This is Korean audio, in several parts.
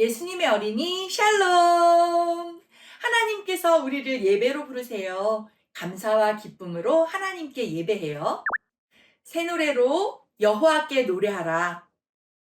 예수님의 어린이 샬롬! 하나님께서 우리를 예배로 부르세요. 감사와 기쁨으로 하나님께 예배해요. 새 노래로 여호와께 노래하라.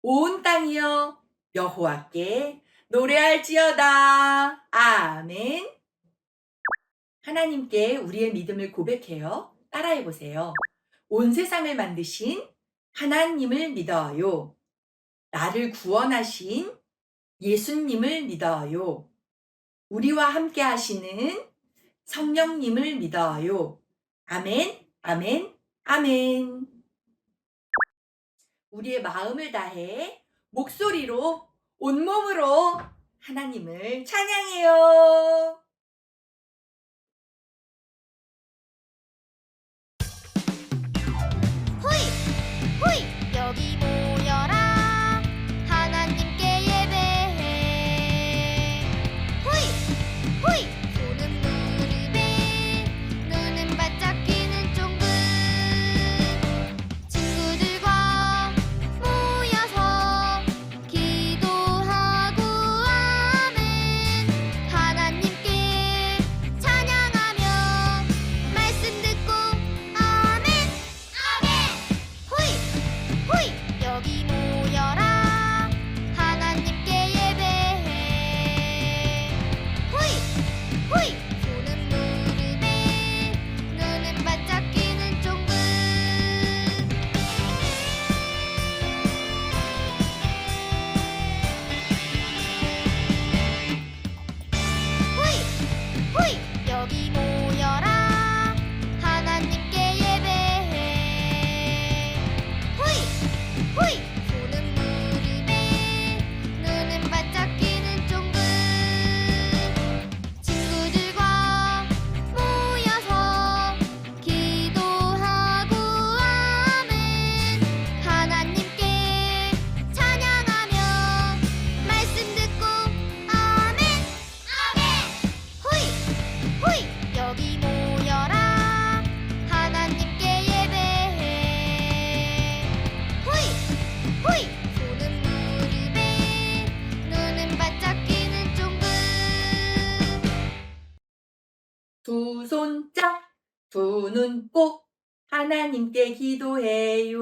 온 땅이여 여호와께 노래할지어다. 아멘. 하나님께 우리의 믿음을 고백해요. 따라해 보세요. 온 세상을 만드신 하나님을 믿어요. 나를 구원하신 예수님을 믿어요. 우리와 함께 하시는 성령님을 믿어요. 아멘, 아멘, 아멘. 우리의 마음을 다해 목소리로 온몸으로 하나님을 찬양해요. 호이! 호이! 여기 모여라 하나님께 예배해 호이! 호이! 손은 무릎에 눈은 바짝 끼는 쫑긋 친구들과 모여서 기도하고 아멘 하나님께 찬양하며 말씀 듣고 아멘 아멘 호이! 호이! 여기 모여라 하나님께 예배해 호이! 호이! 손은 무릎에 눈은 바짝 끼는 쫑긋 호이! 호이! 여기 모여라 하나님께 예배해 호이! 호이! 손은 무릎에 눈은 바짝 끼는 쫑긋 친구들과 모여서 기도하고 아멘 하나님께 찬양하며 말씀 듣고 아멘 아멘 호이! 호이! 여기 모여라 하나님께 예배해 호이! 호이! 손은 무릎에 눈은 바짝 끼는 쫑긋 두 손 짝, 두 눈 꼭 하나님께 기도해요.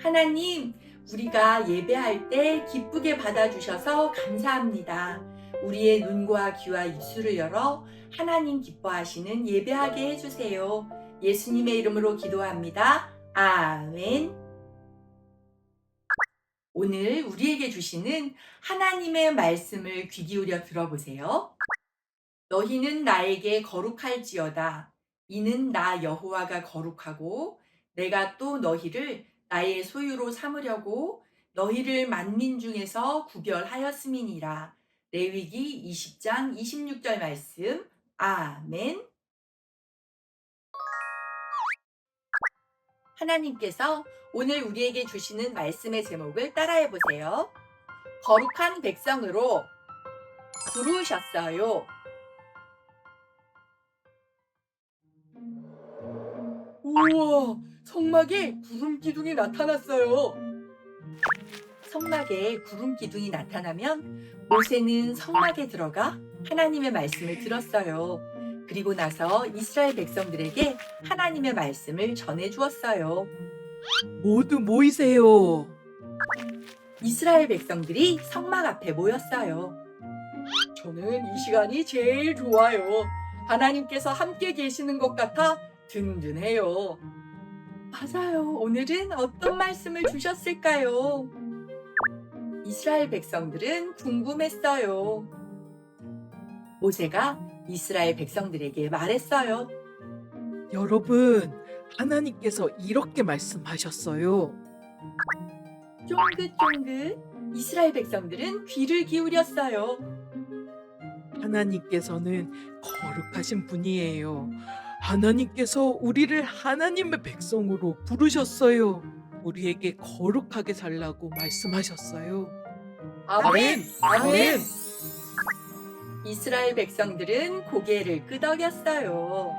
하나님, 우리가 예배할 때 기쁘게 받아주셔서 감사합니다. 우리의 눈과 귀와 입술을 열어 하나님 기뻐하시는 예배하게 해주세요. 예수님의 이름으로 기도합니다. 아멘. 오늘 우리에게 주시는 하나님의 말씀을 귀 기울여 들어보세요. 너희는 나에게 거룩할지어다. 이는 나 여호와가 거룩하고 내가 또 너희를 나의 소유로 삼으려고 너희를 만민 중에서 구별하였음이니라. 레위기 20장 26절 말씀. 아멘. 하나님께서 오늘 우리에게 주시는 말씀의 제목을 따라해 보세요. 거룩한 백성으로 부르셨어요. 우와, 성막에 구름 기둥이 나타났어요. 성막에 구름 기둥이 나타나면 모세는 성막에 들어가 하나님의 말씀을 들었어요. 그리고 나서 이스라엘 백성들에게 하나님의 말씀을 전해 주었어요. 모두 모이세요. 이스라엘 백성들이 성막 앞에 모였어요. 저는 이 시간이 제일 좋아요. 하나님께서 함께 계시는 것 같아 든든해요. 맞아요. 오늘은 어떤 말씀을 주셨을까요? 이스라엘 백성들은 궁금했어요. 모세가 이스라엘 백성들에게 말했어요. 여러분, 하나님께서 이렇게 말씀하셨어요. 쫑긋쫑긋 이스라엘 백성들은 귀를 기울였어요. 하나님께서는 거룩하신 분이에요. 하나님께서 우리를 하나님의 백성으로 부르셨어요. 우리에게 거룩하게 살라고 말씀하셨어요. 아멘! 아멘! 이스라엘 백성들은 고개를 끄덕였어요.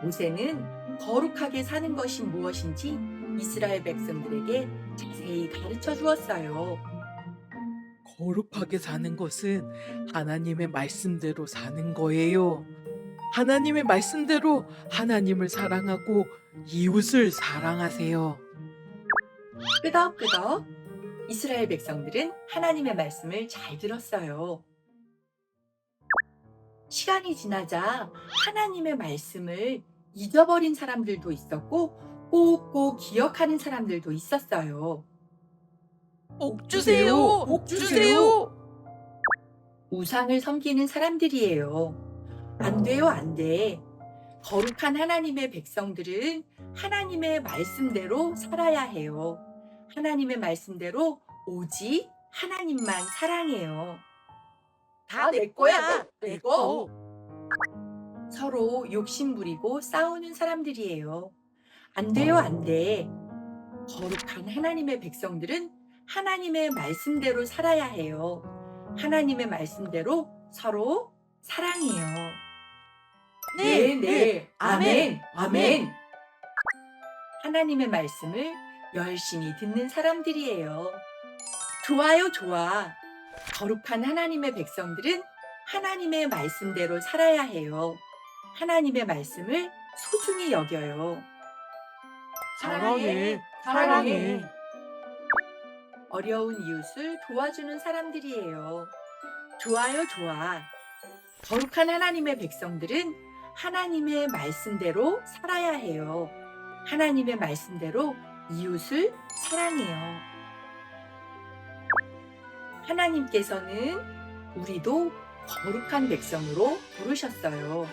모세는 거룩하게 사는 것이 무엇인지 이스라엘 백성들에게 자세히 가르쳐 주었어요. 거룩하게 사는 것은 하나님의 말씀대로 사는 거예요. 하나님의 말씀대로 하나님을 사랑하고 이웃을 사랑하세요. 끄덕끄덕. 이스라엘 백성들은 하나님의 말씀을 잘 들었어요. 시간이 지나자 하나님의 말씀을 잊어버린 사람들도 있었고 꼭꼭 기억하는 사람들도 있었어요. 복 주세요! 복 주세요! 우상을 섬기는 사람들이에요. 안 돼요, 안 돼. 거룩한 하나님의 백성들은 하나님의 말씀대로 살아야 해요. 하나님의 말씀대로 오직 하나님만 사랑해요. 다 내 거야, 내 거. 서로 욕심 부리고 싸우는 사람들이에요. 안 돼요, 안 돼. 거룩한 하나님의 백성들은 하나님의 말씀대로 살아야 해요. 하나님의 말씀대로 서로 사랑해요. 네. 아멘, 아멘. 하나님의 말씀을 열심히 듣는 사람들이에요. 좋아요, 좋아. 거룩한 하나님의 백성들은 하나님의 말씀대로 살아야 해요. 하나님의 말씀을 소중히 여겨요. 사랑해. 어려운 이웃을 도와주는 사람들이에요. 좋아요, 좋아. 거룩한 하나님의 백성들은 하나님의 말씀대로 살아야 해요. 하나님의 말씀대로 이웃을 사랑해요. 하나님께서는 우리도 거룩한 백성으로 부르셨어요.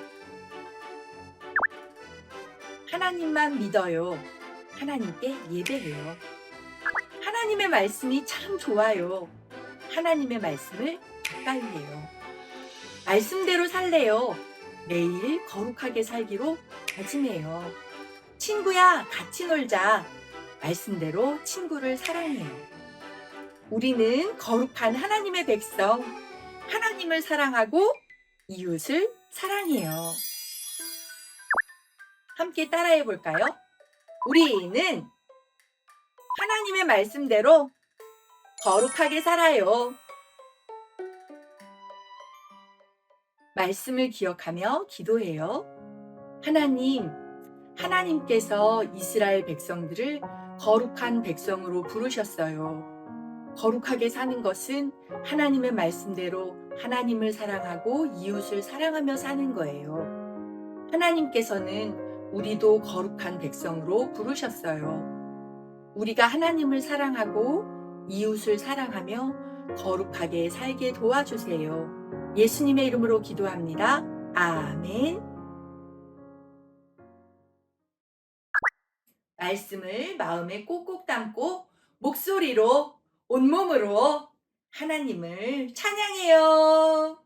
하나님만 믿어요. 하나님께 예배해요. 하나님의 말씀이 참 좋아요. 하나님의 말씀을 가까이 해요. 말씀대로 살래요. 매일 거룩하게 살기로 다짐해요. 친구야, 같이 놀자. 말씀대로 친구를 사랑해요. 우리는 거룩한 하나님의 백성, 하나님을 사랑하고 이웃을 사랑해요. 함께 따라해 볼까요? 우리는 하나님의 말씀대로 거룩하게 살아요. 말씀을 기억하며 기도해요. 하나님께서 이스라엘 백성들을 거룩한 백성으로 부르셨어요. 거룩하게 사는 것은 하나님의 말씀대로 하나님을 사랑하고 이웃을 사랑하며 사는 거예요. 하나님께서는 우리도 거룩한 백성으로 부르셨어요. 우리가 하나님을 사랑하고 이웃을 사랑하며 거룩하게 살게 도와주세요. 예수님의 이름으로 기도합니다. 아멘. 말씀을 마음에 꼭꼭 담고 목소리로 온몸으로 하나님을 찬양해요.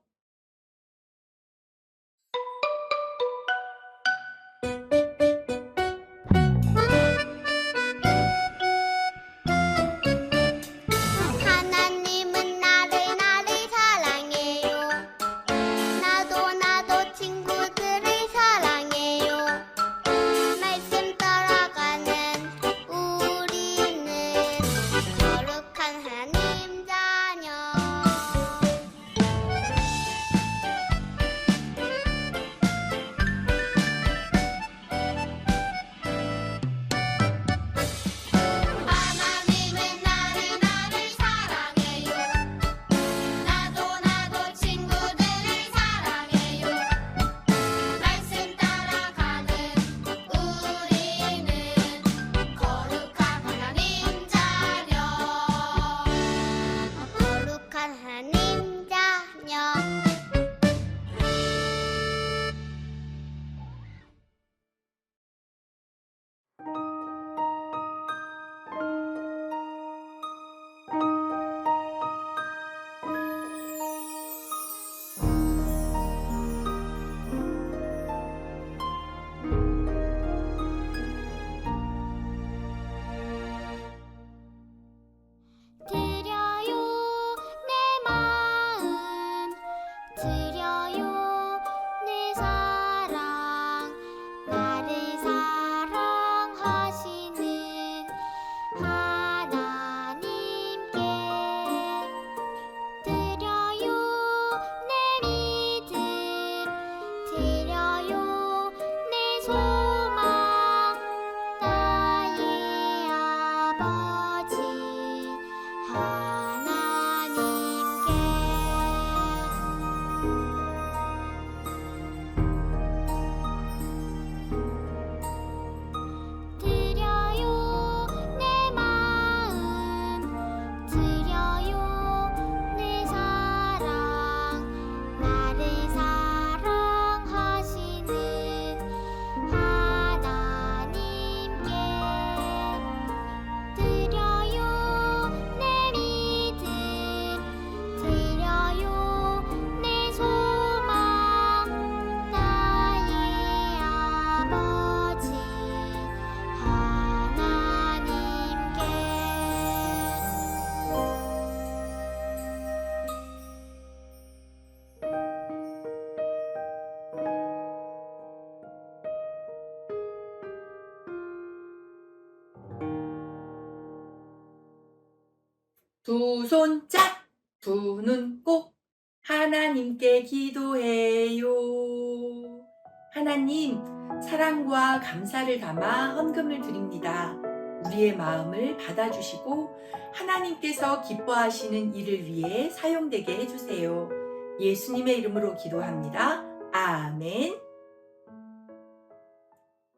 하나님은 나를 사랑해요. 나도 친구들을 사랑해요. 말씀 따라가는 우리는 거룩한 하나님 자녀. 두 손 짝, 두 눈 꼭 하나님께 기도해요. 하나님, 사랑과 감사를 담아 헌금을 드립니다. 우리의 마음을 받아주시고 하나님께서 기뻐하시는 일을 위해 사용되게 해주세요. 예수님의 이름으로 기도합니다. 아멘.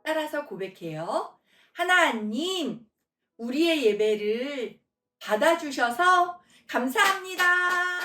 따라서 고백해요. 하나님, 우리의 예배를 받아주셔서 감사합니다.